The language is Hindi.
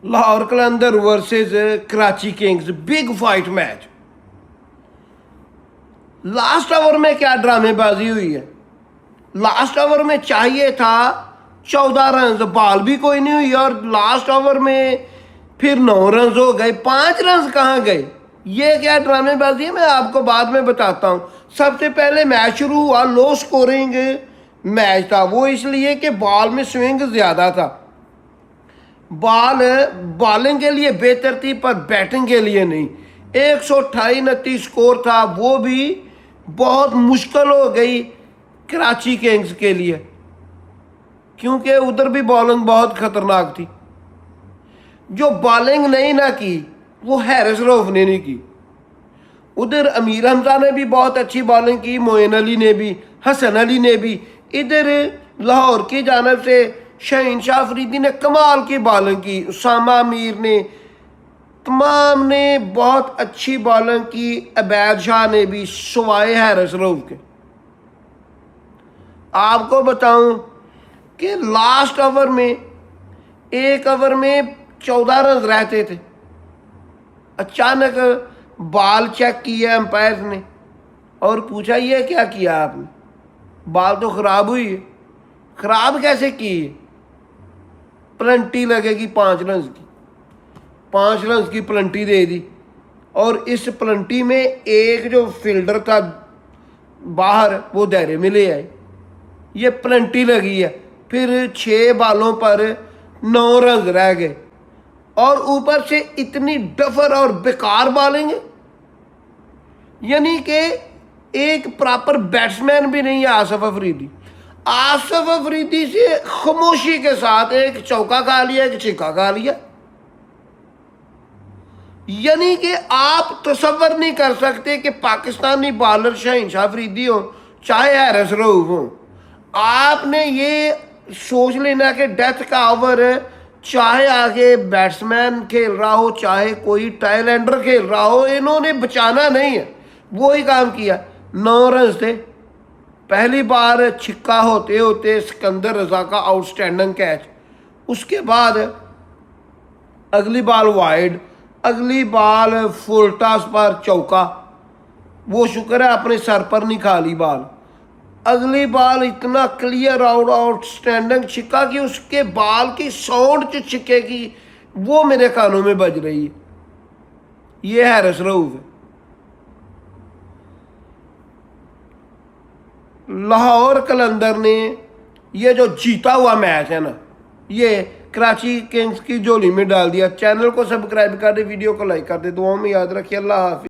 Lahore Qalandar versus Karachi Kings, big fight match. Last over में क्या ड्रामेबाजी हुई है। लास्ट ओवर में चाहिए था 14 रन, बॉल भी कोई नहीं हुई और लास्ट ओवर में फिर 9 रन हो गए। 5 रन कहाँ गए? ये क्या ड्रामेबाजी है, मैं आपको बाद में बताता हूँ। सबसे पहले मैच शुरू हुआ, लो स्कोरिंग मैच था। वो इसलिए कि बॉल में स्विंग ज़्यादा था। बॉल बॉलिंग के लिए बेहतर थी पर बैटिंग के लिए नहीं। 128 स्कोर था, वो भी बहुत मुश्किल हो गई कराची किंग्स के लिए, क्योंकि उधर भी बॉलिंग बहुत खतरनाक थी। जो बॉलिंग नहीं ना की वो हैरिस रऊफ ने नहीं की। उधर अमीर हमजा ने भी बहुत अच्छी बॉलिंग की, मोइन अली ने भी, हसन अली ने भी। इधर लाहौर की जानब से शाहीन शाह अफरीदी ने कमाल की बॉलिंग की, उसामा मीर ने, तमाम ने बहुत अच्छी बॉलिंग की। अबैद शाह ने भी, सवाए हैरिस रऊफ के। आपको बताऊं कि लास्ट ओवर में, एक ओवर में 14 रन रहते थे। अचानक बॉल चेक किया एम्पायर ने और पूछा ये क्या किया आपने, बॉल तो ख़राब हुई है। ख़राब कैसे की? प्लंटी लगेगी 5 रन की। 5 रन की प्लंटी दे दी और इस प्लंटी में एक जो फील्डर था बाहर, वो दायरे में ले आए। ये प्लंटी लगी है। फिर 6 बॉलों पर 9 रन रह गए और ऊपर से इतनी डफर और बेकार बॉलिंग है, यानी कि एक प्रॉपर बैट्समैन भी नहीं है आसिफ अफरीदी। आसिफ अफरीदी से खामोशी के साथ एक चौका खा लिया, एक छिक्का खा लिया। यानी कि आप तसव्वुर नहीं कर सकते कि पाकिस्तानी बॉलर शाहीन शाह अफरीदी हो चाहे हैरिस रऊफ हो। आपने ये सोच लेना कि डेथ का ओवर, चाहे आगे बैट्समैन खेल रहा हो चाहे कोई टाइलैंडर खेल रहा हो, इन्होंने बचाना नहीं है। वही काम किया। 9 रन थे। पहली बार छिक्का होते होते सिकंदर रजा का आउटस्टैंडिंग कैच, उसके बाद अगली बॉल वाइड, अगली बॉल फुल टॉस पर चौका। वो शुक्र है अपने सर पर नहीं खा ली बॉल। अगली बॉल इतना क्लियर आउटस्टैंडिंग छिक्का कि उसके बॉल की साउंड जो छिक्के की वो मेरे कानों में बज रही है। ये हैरिस रऊफ है। लाहौर कलंदर ने ये जो जीता हुआ मैच है ना, ये कराची किंग्स की झोली में डाल दिया। चैनल को सब्सक्राइब कर दे, वीडियो को लाइक कर दे, दुआओं में याद रखिए। अल्लाह हाफिज़।